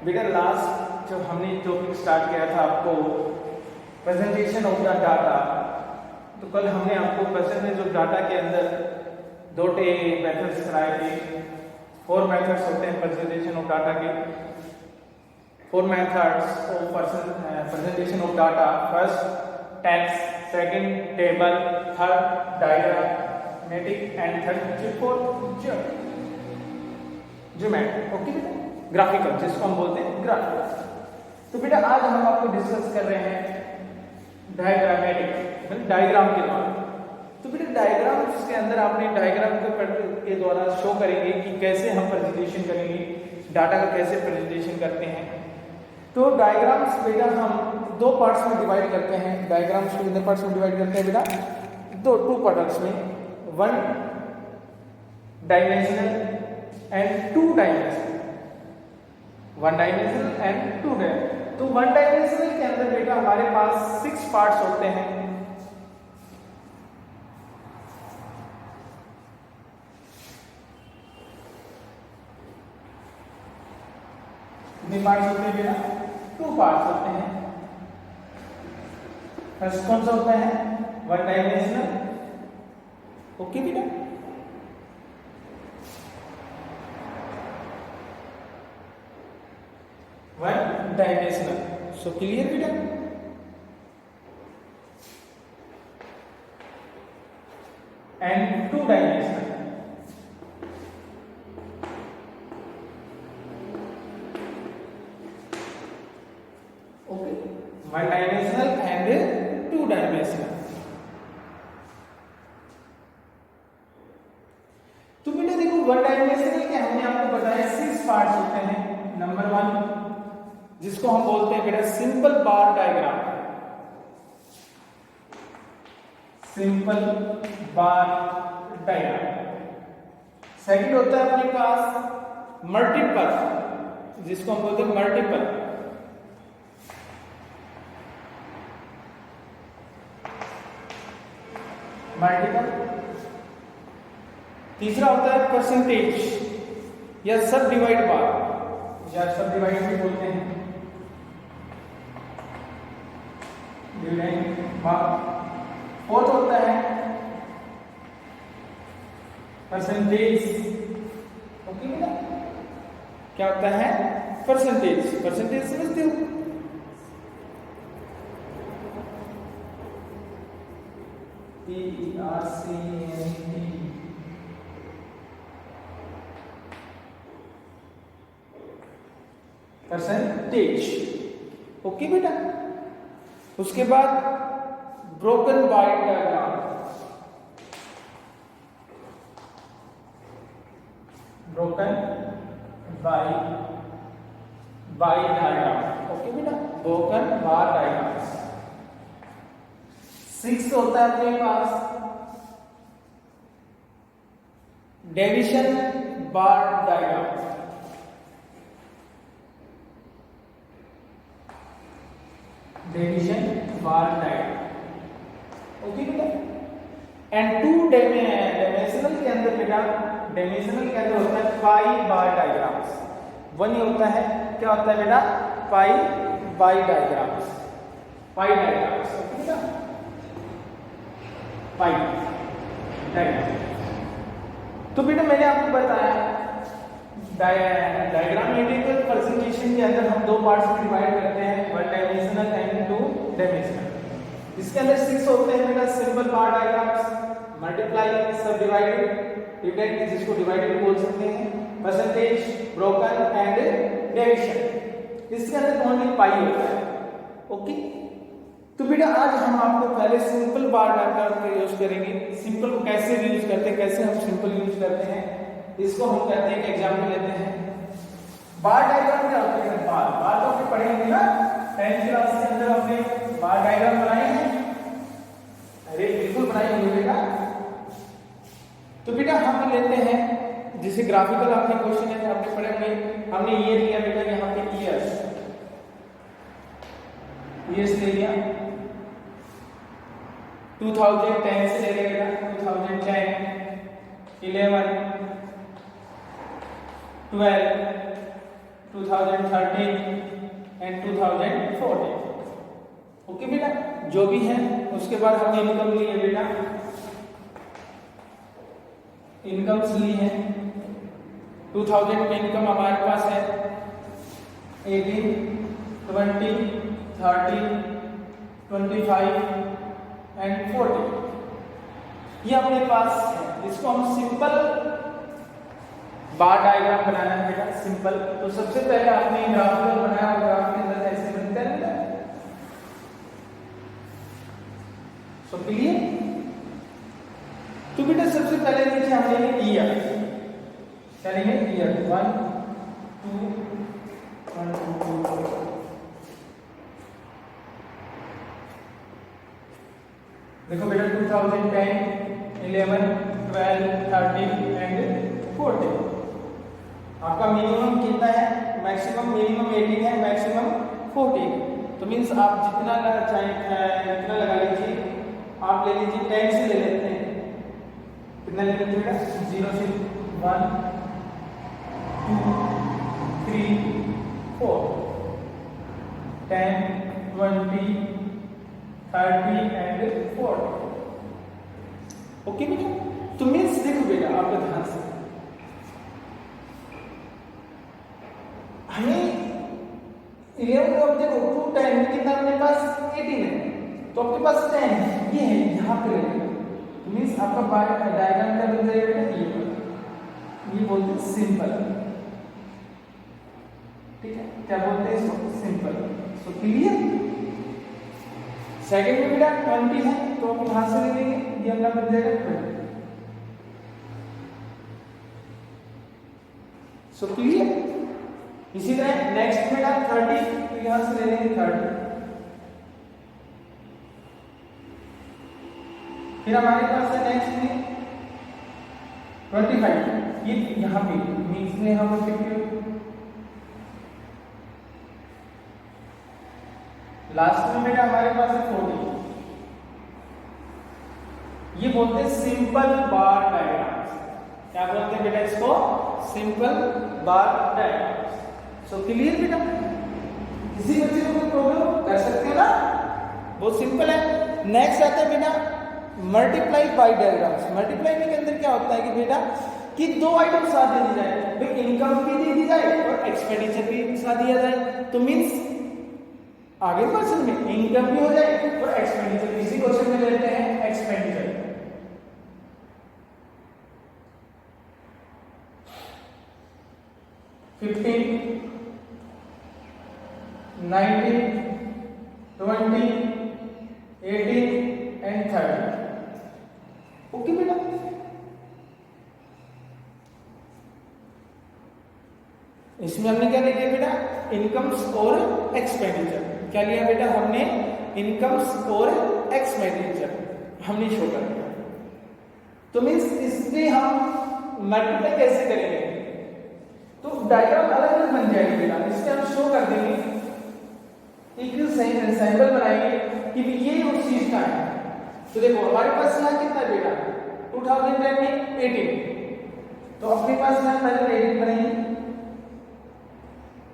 बेटा लास्ट जब हमने टॉपिक स्टार्ट किया था आपको प्रेजेंटेशन ऑफ द डाटा, तो कल हमने आपको प्रेजेंटेशन ऑफ डाटा के अंदर दो मेथड्स कराए थे। 4 मेथड्स होते हैं प्रेजेंटेशन ऑफ डाटा के। 4 methods of presentation of data. First text, second table, third diagrammatic and third geometric. Okay बेटा, ग्राफिकल जिसको हम बोलते हैं ग्राफिकल। तो बेटा आज हम आपको डिस्कस कर रहे हैं डायग्रामेटिक, मतलब डायग्राम के द्वारा। तो बेटा डायग्राम्स के अंदर आपने डायग्राम के द्वारा शो करेंगे कि कैसे हम प्रेजेंटेशन करेंगे, डाटा का कैसे प्रेजेंटेशन करते हैं। तो डायग्राम्स बेटा हम 2 पार्ट्स में डिवाइड करते हैं। डायग्राम्स को कितने पार्ट्स में डिवाइड करते हैं बेटा? 2 पार्ट्स में, 1 dimensional and 2 dimensional. 1 dimensional and 2 dimensional. तो 1 डायमेंशनल के अंदर बेटा हमारे पास 6 पार्ट्स होते हैं। कितने पार्ट्स होते हैं बेटा? 2 पार्ट्स होते हैं। फर्स्ट कौन सा होता है? 1 डायमेंशनल। ओके बेटा, वन डायमेंशनल। सो क्लियर बेटा? And 2 dimensional. Okay, 1 dimensional and 2 dimensional. तो बेटा देखो 1 डायमेंशनल के हमने आपको बताया 6 पार्ट्स होते हैं। नंबर 1 जिसको हम बोलते हैं बेटा सिंपल बार डायग्राम। सिंपल बार डायग्राम। सेकंड होता है अपने पास मल्टीपल, जिसको हम बोलते हैं मल्टीपल। तीसरा होता है परसेंटेज या सब डिवाइड बार, या सब डिवाइड भी बोलते हैं। फोर्थ होता है परसेंटेज। ओके बेटा, क्या होता है? परसेंटेज। परसेंटेज समझते हो? परसेंटेज। ओके बेटा, उसके बाद broken by diagram. Broken by diagram. Okay बेटा, ब्रोकन बार डायग्राम। 6 होता है अपने पास डिवीजन बार डायग्राम। डिवीजन बार डायग्राम। ओके बेटा, एंड 2 डायमेंशनल के अंदर बेटा, डायमेंशनल के अंदर होता है पाई बार डायग्राम्स। 1 ये होता है, क्या होता है बेटा? Pi by diagrams. Pi diagrams. Okay बेटा, पाई डायग्राम। तो बेटा मैंने आपको बताया डायग्रामेटिकल प्रेजेंटेशन के अंदर हम 2 पार्ट्स में डिवाइड करते हैं, 1 डायमेंशनल एंड 2 डायमेंशनल। इसके अंदर 6 होते हैं बेटा सिंपल बार डायग्राम्स, मल्टीप्लाई, सब डिवाइडेड, डिवाइडेड जिसको डिवाइडेड बोल सकते हैं, परसेंटेज, ब्रोकन एंड डिवीजन। इसके अंदर ओनली पाई होता है। ओके, तो बेटा आज हम आपको पहले सिंपल बार डायग्राम का यूज करेंगे। सिंपल को कैसे यूज करते हैं, कैसे हम सिंपल यूज करते हैं, इसको हम कहते हैं कि एग्जांपल लेते हैं। बार डायग्राम क्या होता है? बार तो आपने पढ़े होंगे ना 10th क्लास के अंदर, हमने बार डायग्राम बनाए हैं। अरे बिल्कुल बनाए होंगे बेटा। तो बेटा हम लेते हैं, जैसे ग्राफिकल आपने क्वेश्चन है आपने पढ़े होंगे। हमने ये लिया बेटा, यहाँ पे ईयर्स ले लिया, 2010 से ले लेगा, 2010, 11, 12, 2013 एंड 2014। ओके बेटा, जो भी है उसके बाद हमने इनकम ली है बेटा, इनकम्स ली है। 2000 में इनकम हमारे पास है 18, 20, 30, 25 एंड 40, ये अपने पास है। इसको हम सिंपल बार डायग्राम बनाना है बेटा, सिंपल। तो सबसे पहले आपने ग्राफिकल बनाया, ग्राफ के अंदर ऐसे बनता है ना। So clear? तो बेटा सबसे पहले नीचे हम लेंगे ईयर, क्या लेंगे? ईयर 1 2 1 2 2। देखो बेटा 2010, 11, 12, 13 एंड 14। आपका मिनिमम कितना है? मैक्सिमम, मिनिमम 18 है, मैक्सिमम 14। तो मींस आप जितना जितना लगा लीजिए, आप ले लीजिए 10 से ले लेते हैं। कितना ले लेते हैं? 0 से 1 2 3 4 10 20 30 एंड 40। ओके बेटा, तो मींस देखो बेटा आपका ध्यान से, हमें 11 को देखो 2 10 कितना अपने पास 18 है, तो आपके पास 10 है, ये है यहाँ पे रहेगा। तो मींस आपका डायग्राम क्या बन जाएगा बेटा? ये बोलते हैं सिंपल। ठीक है, क्या बोलते हैं इसको? सिंपल। So clear? सेकंड में बेटा 20 है, तो आप यहां से ले लेंगे, ये अपना बन जाएगा 20। So clear? इसी तरह नेक्स्ट बेटा 30, तो यहां से ले लेंगे 30। फिर हमारे पास है नेक्स्ट में 25, ये यहां पे मींस में हम लास्ट में बेटा हमारे पास है 40। ये बोलते हैं सिंपल बार डायग्राम्स। क्या बोलते हैं बेटा इसको? सिंपल बार डायग्राम्स। सो क्लियर बेटा? किसी बच्चे को कोई प्रॉब्लम कर सकते हैं ना? बहुत सिंपल है। नेक्स्ट आता है बेटा मल्टीप्लाई बाय डायग्राम्स। मल्टीप्लाई के अंदर क्या होता है कि बेटा कि दो आइटम साथ दे दी जाए, भाई इनकम भी दे दी जाए और एक्सपेंडिचर भी साथ दिया जाए। तो मींस आगे क्वेश्चन में इनकम भी हो जाए और एक्सपेंडिचर। इसी क्वेश्चन में लेते हैं एक्सपेंडिचर। $15, $19, $20, $18 एंड $30। ओके बेटा, इसमें हमने क्या लिया बेटा? इनकम्स और एक्सपेंडिचर। क्या लिया बेटा हमने? इनकम्स और एक्सपेंडिचर हमने शो कर दिया। तो मींस इसमें हम मल्टीप्लाई कैसे करेंगे? तो डायग्राम अलग अलग बन जाएगी बेटा, इससे हम शो कर देंगे, एक सैंपल बनाएंगे कि ये उस चीज का है। तो देखो हमारे पास यहाँ कितना है बेटा? 2010 में 18, तो अपने पास यहाँ पहले 18 बनाएंगे।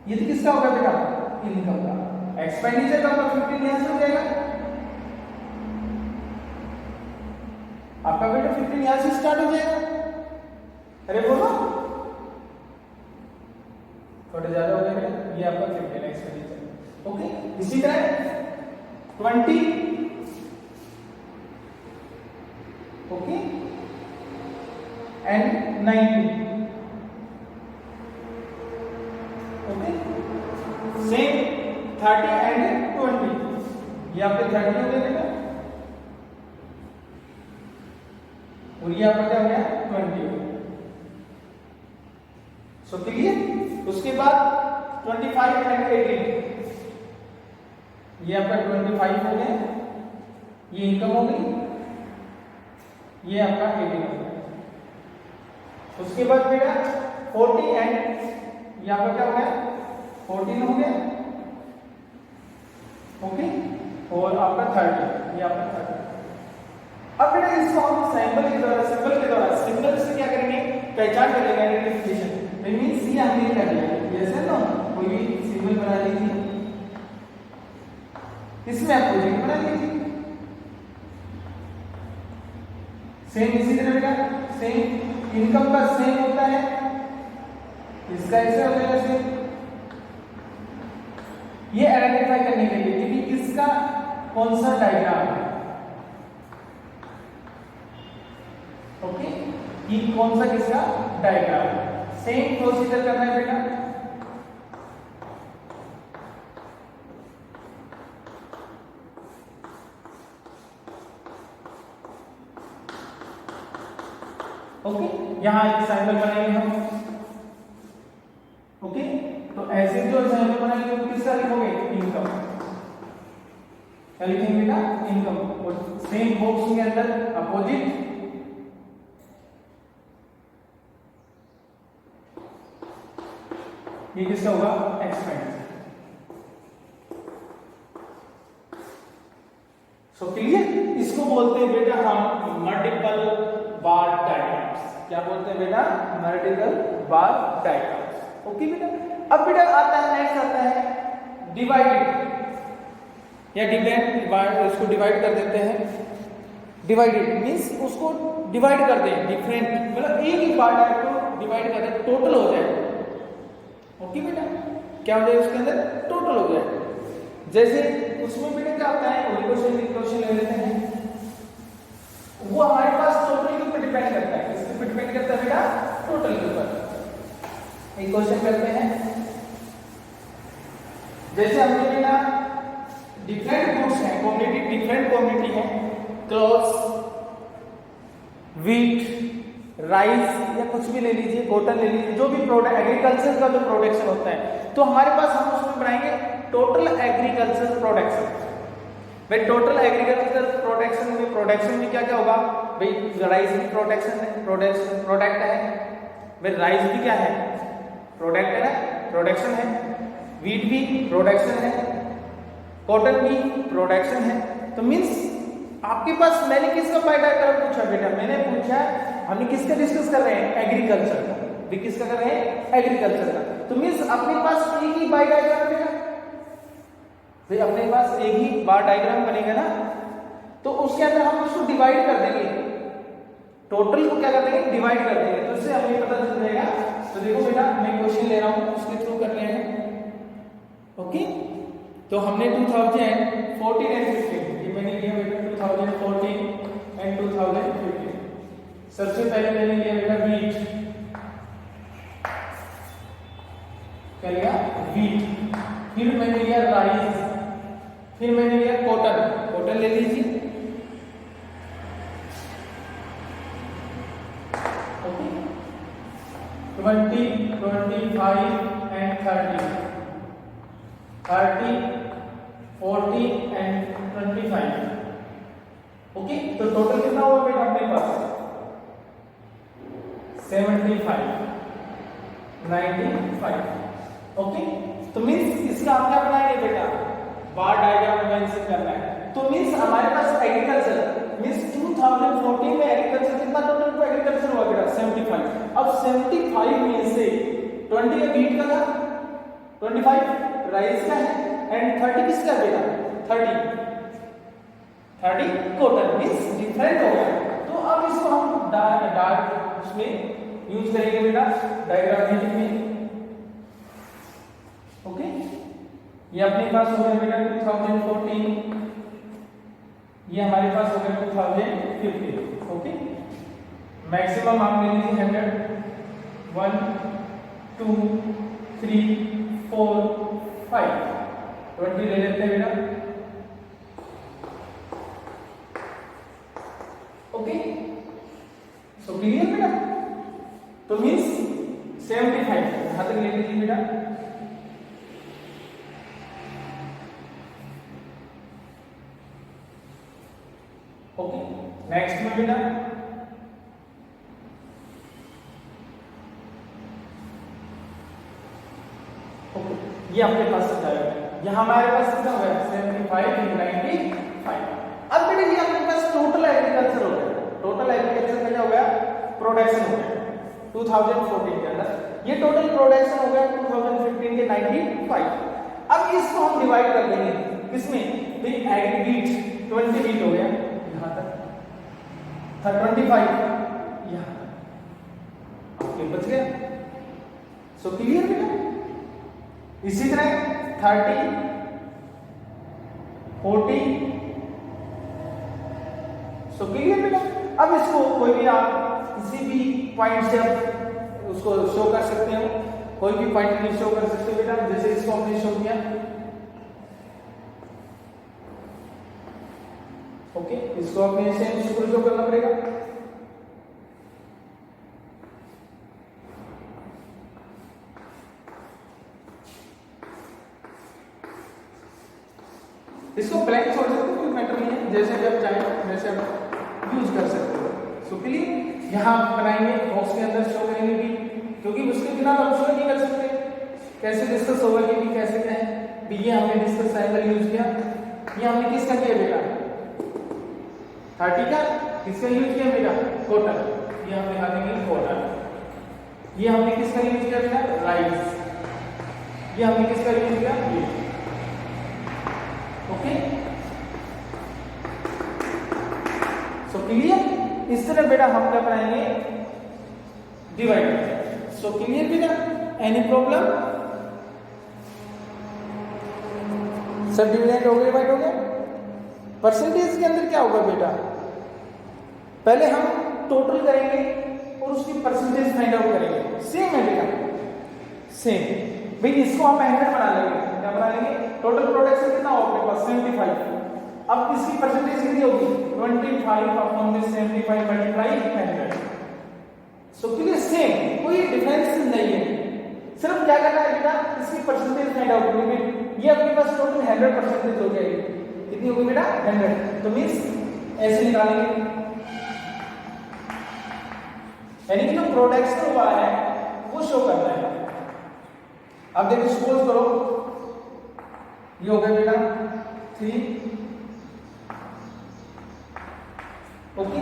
ये तो किसका होगा बेटा? इनकम का। एक्सपेंडिचर का 15 यहां से हो जाएगा आपका बेटा, 15 यहां से स्टार्ट हो जाएगा। अरे बोलो थोड़े ज्यादा हो जाएगा, ये आपका 15 एक्सपेंडिचर। ओके, इसी तरह 20, okay, and 19, okay, same 30 and 20, ये आपके 30 हो गए बेटा और ये आपका क्या हो गया? 20 हो गया। So clear? उसके बाद 25 एंड 18, ये आपका 25 हो गया, ये इनकम हो गई, ये आपका 18 हो गया। उसके बाद बेटा 40 एंड यहाँ पर क्या हो गया? 14 हो गया, ओके, और आपका 30, ये आपका 30। अब बेटा इसको हम सैंपल के द्वारा, सिंबल के द्वारा, सिंबल से क्या करेंगे? पहचान करेंगे, आइडेंटिफिकेशन। मींस ये हमने कर लिया, यस है ना? कोई भी सिंबल बना लीजिए, इसमें आप प्रोजेक्ट बना लीजिए। सेम इसी तरह बेटा सेम इनकम का सेम होता है, इसका ऐसे हो जाएगा सेम। ये आइडेंटिफाई करने के लिए कि किसका कौन सा डायग्राम है, ओके, ये कौन सा किसका डायग्राम है। सेम प्रोसीजर करना है बेटा। ओके, यहां एक सैंपल बनाएंगे हम। ओके, तो ऐसे जो सैंपल बनाएंगे वो किसका लिखोगे, इनकम। क्या लिखेंगे बेटा, इनकम। और सेम बॉक्स के अंदर अपोजिट ये किसका होगा, एक्सपेंस। सो क्लियर, इसको बोलते हैं बेटा हम मल्टीपल बार डायग्राम्स। क्या बोलते हैं बेटा, मल्टीपल बार डायग्राम्स। ओके बेटा, अब बेटा आता है नेक्स्ट आता है डिवाइडेड या डिवाइड, इसको डिवाइड कर देते हैं। डिवाइडेड मींस उसको डिवाइड कर दें डिफरेंट, मतलब एक ही पार्ट है तो डिवाइड कर दें, टोटल हो जाए। ओके बेटा, क्या हो जाए उसके अंदर, टोटल हो जाए। जैसे उसमें बेटा क्या होता है, क्वेश्चन ले लेते हैं, वो हमारे पास टोटल के ऊपर डिपेंड करता है। किसके ऊपर डिपेंड करता है बेटा, टोटल के ऊपर। एक क्वेश्चन करते हैं, जैसे हमने बेटा डिफरेंट गुड्स हैं, कम्युनिटी डिफरेंट कम्युनिटी है, क्लॉथ्स, व्हीट, राइस या कुछ भी ले लीजिए, कॉटन ले लीजिए, जो भी प्रोडक्ट एग्रीकल्चर का जो प्रोडक्शन होता है, तो हमारे पास हम उसमें बनाएंगे टोटल एग्रीकल्चर प्रोडक्शन। भाई टोटल एग्रीकल्चर प्रोडक्शन में क्या क्या होगा, भाई राइस भी प्रोडक्ट है, भाई राइस भी क्या है, प्रोडक्ट है ना, प्रोडक्शन है, व्हीट भी प्रोडक्शन है, कॉटन भी प्रोडक्शन है। तो मींस आपके पास, मैंने किसका पाई डायग्राम पूछा बेटा, मैंने पूछा हमने किसका डिस्कस कर रहे हैं, एग्रीकल्चर का। भी किसका कर रहे हैं, एग्रीकल्चर का। तो मींस अपने पास एक ही बार डायग्राम बनेगा, भाई अपने पास एक ही बार डायग्राम बनेगा ना, तो उसके अंदर हम उसको डिवाइड कर देंगे, टोटल को क्या कर देंगे, डिवाइड कर देंगे, तो इससे हमें पता चल जाएगा। तो देखो बेटा मैं क्वेश्चन ले रहा हूं, उसके थ्रू कर रहे हैं। ओके, तो हमने 2014 एंड 15, ये मैंने लिया बेटा 2014 एंड 2015। सबसे पहले मैंने लिया बेटा व्हीट, क्या लिया, व्हीट। फिर मैंने लिया राइस, फिर मैंने लिया कॉटन, कॉटन ले लीजिए। Okay, 20, 25 and 30, 30, 40 and 25। ओके, तो टोटल कितना हुआ बेटा अपने पास, 75, 95। ओके, तो मींस इसका आप क्या बनाएंगे बेटा, बार डायग्राम मेंशन करना है। तो मींस हमारे पास एग्रीकल्चर मींस 2014 में एग्रीकल्चर कितना टोटल को एग्रीकल्चर हुआ बेटा, 75। अब 75 में से 20 का व्हीट का था, 25 राइस का है एंड 30 किसका बेटा, 30 कॉटन, मींस डिफरेंट हो गया। तो अब इसको हम डार्क उसमें यूज करेंगे बेटा डायग्राम में। ओके, ये अपने पास हो गया बेटा 2014, ये हमारे पास हो गया 2015। ओके, मैक्सिमम आप ले लीजिए 100, 1, 2, 3, 4, 5, 20 ले लेते हैं बेटा। ओके, सो क्लियर बेटा, तो मींस 75 यहां तक ले लीजिए बेटा। ओके, नेक्स्ट में बेटा ये अपने पास जाएगा, यहाँ हमारे पास कितना हो गया 75 × 95। अब बेटा ये अपने पास टोटल एग्रीकल्चर हो गया, टोटल एग्रीकल्चर का क्या हो गया, प्रोडक्शन हो गया 2014 के अंदर। ये टोटल प्रोडक्शन हो गया 2015 के 95। अब इसको हम डिवाइड कर देंगे किसमें, भाई एग्रीगेट 20 बीट हो गया यहां तक, 25 यहां ओके बच गया। सो क्लियर बेटा। इसी तरह 30 40 सो क्लियर बेटा। अब इसको कोई भी आप किसी भी पॉइंट से आप उसको शो कर सकते हो, कोई भी पॉइंट नहीं शो कर सकते बेटा, जैसे इसको हमने शो किया ओके, इसको अपने सेम शो करना पड़ेगा। इसको ब्लैंक छोड़ सकते हो, कोई मैटर नहीं है, जैसे भी आप चाहें वैसे आप यूज कर सकते हो। So clear. यहाँ बनाएंगे बॉक्स के अंदर शो करेंगे भी, क्योंकि उसके बिना हम शो नहीं कर सकते। कैसे डिस्कस होगा कि भी कैसे क्या है भी, ये हमने डिस्कस ट्रायंगल यूज किया, ये हमने किसका किया बेटा 30 का, किसका यूज किया बेटा टोटल, ये हम लिखा देंगे टोटल। ये हमने किसका यूज किया बेटा राइस, ये हमने किसका यूज किया ये ओके। So clear. इस तरह बेटा हम क्या कराएंगे डिवाइड। सो क्लियर बेटा, एनी प्रॉब्लम सब डिवाइड हो गया, डिवाइड हो गया। परसेंटेज के अंदर क्या होगा बेटा, पहले हम टोटल करेंगे और उसकी परसेंटेज फाइंड आउट करेंगे। सेम है बेटा सेम, भाई इसको हम 100 बना लेंगे, क्या बना लेंगे, टोटल प्रोडक्शन कितना होगा अपने पास 75। अब इसकी परसेंटेज कितनी होगी 25 अपॉन में 75 मल्टीप्लाई 100। सो क्लियर सेम, कोई डिफरेंस नहीं है, सिर्फ क्या करना है बेटा इसकी परसेंटेज फाइंड आउट करनी है। ये अपने पास टोटल 100% हो जाएगी, कितनी होगी बेटा 100। तो मींस ऐसे निकालेंगे, यानी कि जो प्रोडक्शन हुआ है वो शो करना है। अब देखिए सपोज करो ये हो गया बेटा 3 ओके।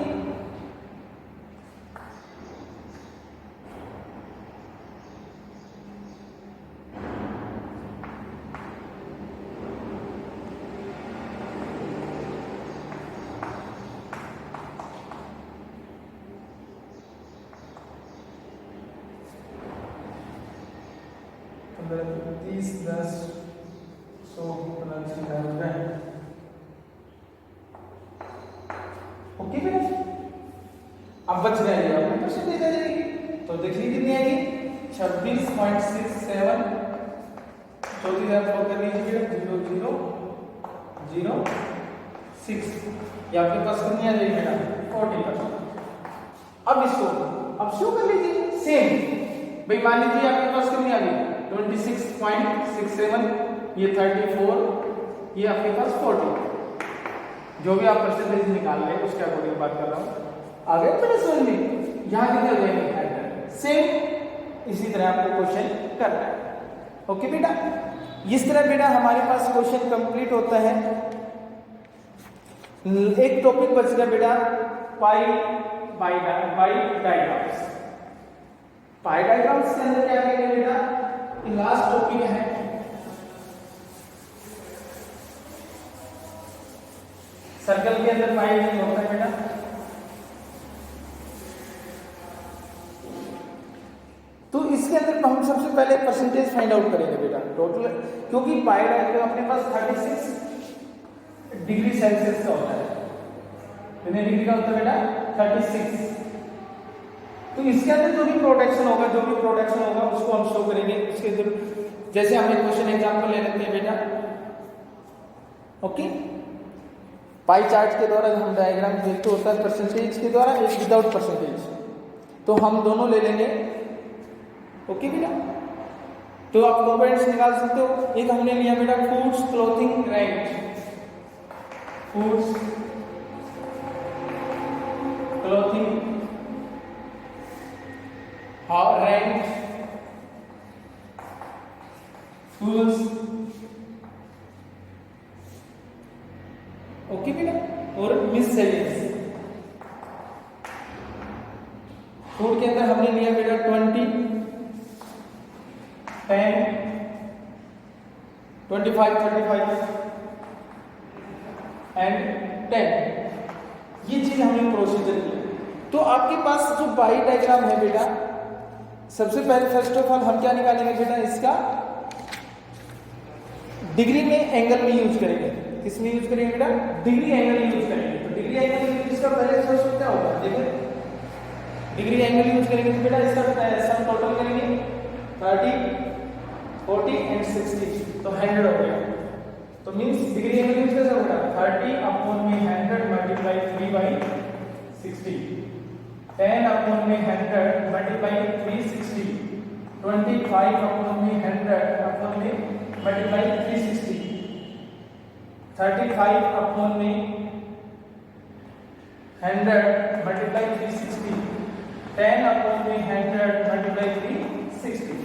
मतलब 30 10 100 ओके बेटा। अब बच गया ये आपने परसेंटेज आ जाएगी, तो देखिए कितनी आएगी 26.67। चौथी तरफ फोल्ड कर लीजिए 0006, ये आपके पास कितनी आ जाएगी बेटा 40%। अब इसको अब शो कर लीजिए सेम, भाई मान लीजिए आपके पास कितनी आ गई 26.67, ये 34, ये आपके पास 40, जो भी आप परसेंटेज निकाल रहे हैं उसके अकॉर्डिंग बात कर रहा हूं। आगे मैंने समझ ली यहां कितने हो जाएंगे सेम। इसी तरह आपको क्वेश्चन करना है ओके बेटा। इस तरह बेटा हमारे पास क्वेश्चन कंप्लीट होता है। एक टॉपिक बच गया बेटा पाई डायग्राम्स। पाई डायग्राम्स के अंदर क्या करेंगे बेटा, लास्ट टॉपिक है सर्कल के अंदर पाई नहीं होता है बेटा। तो इसके अंदर हम सबसे पहले परसेंटेज फाइंड आउट करेंगे बेटा टोटल, क्योंकि पाई डायग्राम अपने पास 36 डिग्री सेल्सियस का होता है। कितने डिग्री का होता है बेटा 36। तो इसके अंदर जो भी प्रोडक्शन होगा उसको हम शो करेंगे उसके अंदर। जैसे हमें क्वेश्चन एग्जांपल ले लेते हैं बेटा ओके। पाई चार्ट के द्वारा हम डायग्राम देखते होता है परसेंटेज के द्वारा, एक विदाउट परसेंटेज, तो हम दोनों ले लेंगे ओके बेटा। तो आप कंपोनेंट्स निकाल सकते हो। एक हमने लिया बेटा foods clothing rent, foods clothing rent, tools okay बेटा, और मिससेलेनियस। फूड के अंदर हमने लिया बेटा 20, 10, 25, 35 एंड 10। ये चीज हमने प्रोसीजर की। तो आपके पास जो बाई डायग्राम है बेटा, सबसे पहले फर्स्ट ऑफ ऑल हम क्या निकालेंगे बेटा, इसका डिग्री में एंगल में यूज करेंगे। किस में यूज करेंगे बेटा? डिग्री एंगल यूज करेंगे। तो डिग्री एंगल इसका पहले सोर्स क्या होगा, देखो डिग्री एंगल यूज करेंगे तो बेटा इसका सम टोटल करेंगे 30, 40 एंड 60, तो 100 हो गया। तो मींस डिग्री एंगल यूज कैसे होगा, 30 अपॉन में 100 मल्टीप्लाई 3 बाई 60, 10 अपॉन में 100 मल्टीप्लाई 360, 25 अपॉन में 100 अपॉन में मल्टीप्लाई 360, 35 अपॉन में 100 मल्टीप्लाई 360, 10 अपॉन में 100 मल्टीप्लाई 360।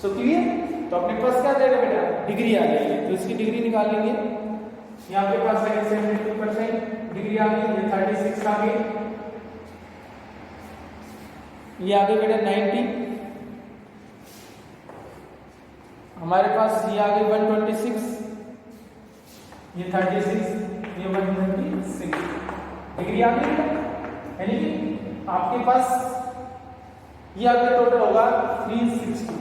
So clear? तो अपने पास क्या आ जाएगा बेटा, डिग्री आ जाएगी। तो इसकी डिग्री निकाल लेंगे। यहाँ पे पास है 72% डिग्री आ गई, ये 36 आ गई, ये आ गई बेटा 90, हमारे पास ये आ गई 126, ये 36, ये 126 डिग्री आ गई बेटा। यानी कि आपके पास ये आगे टोटल होगा 360।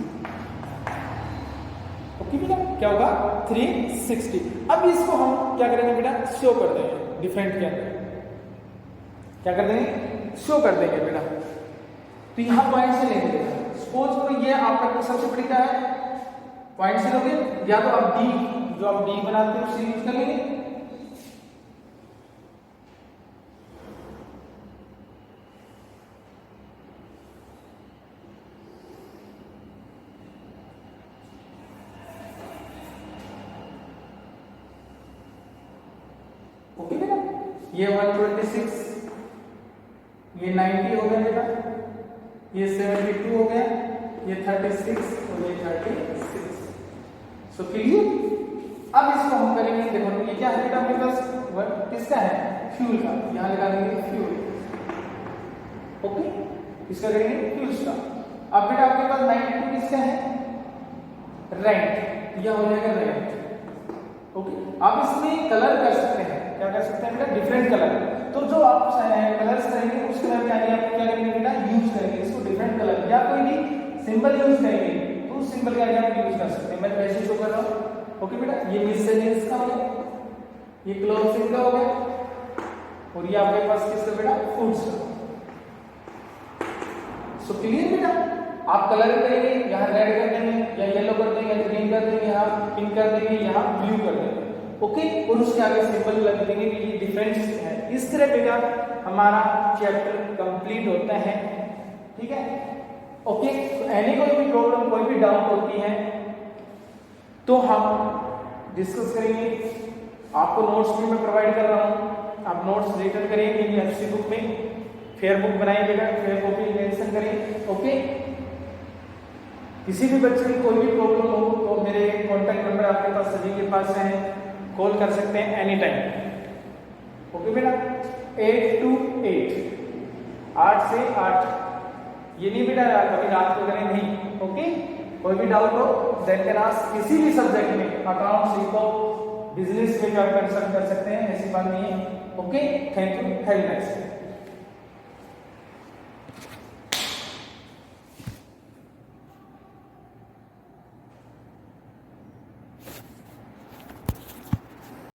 ओके बेटा, क्या होगा 360। अब इसको हम क्या करेंगे बेटा, शो कर देंगे डिफरेंट के अंदर। क्या कर देंगे, शो कर देंगे बेटा। तो यहां पॉइंट से लेंगे बेटा। सपोज करो ये आपका सबसे बड़ी क्या है, पॉइंट से लोगे, या तो आप डी, जो आप डी बनाते हो उसे यूज कर लेंगे। ओके बेटा, ये 126, ये 90 हो गया बेटा, ये 72 हो गया, ये 36 और ये 36। So clear? अब इसको हम करेंगे, देखो ये क्या है बेटा अपने पास, किसका है, फ्यूल का। यहां लगा देंगे फ्यूल। ओके, इसका करेंगे फ्यूल का। अब बेटा आपके पास 92 किसका है, रेंट। यह हो जाएगा रेंट। ओके, आप इसमें कलर कर सकते हैं। क्या कर सकते हैं बेटा, डिफरेंट कलर। तो जो आप कलर्स करेंगे उस कलर के आगे आप क्या करेंगे बेटा, यूज करेंगे इसको डिफरेंट कलर, या कोई भी सिंबल यूज करेंगे तो उस सिंबल के आगे आप यूज कर सकते हैं। मैं वैसे शो कर रहा हूं। ओके बेटा, ये मिससेलेनियस का हो गया, ये क्लोथिंग का हो गया, और ये आपके पास किसका बेटा, फूड्स का। सो क्लियर बेटा? आप कलर करेंगे, यहाँ रेड कर देंगे, या येलो कर देंगे, या ग्रीन कर देंगे, यहाँ पिंक कर देंगे, यहाँ ब्लू कर देंगे। ओके, और उसके आगे सिंबल लग देंगे कि ये डिफरेंस है। इस तरह बेटा हमारा चैप्टर कंप्लीट होता है। ठीक है? ओके, तो एनी कोई भी प्रॉब्लम, कोई भी डाउट होती है तो हम डिस्कस करेंगे। आपको नोट्स भी मैं प्रोवाइड कर रहा हूँ, आप नोट्स लेकर करेंगे एफसी बुक में, फेयर बुक बनाएंगे बेटा, फेयर कॉपी मेंशन करेंगे। ओके, किसी भी बच्चे की कोई भी प्रॉब्लम हो तो मेरे कॉन्टैक्ट नंबर आपके पास सभी के पास है, कॉल कर सकते हैं एनी टाइम। ओके बेटा, 8 to 8, 8 से 8। ये नहीं बेटा कभी रात को करें, नहीं। ओके, कोई भी डाउट हो देन कैन आस्क, किसी भी सब्जेक्ट में, अकाउंट सीखो, बिजनेस में भी आप कंसल्ट कर सकते हैं, ऐसी बात नहीं है। Okay, thank you, have a nice day.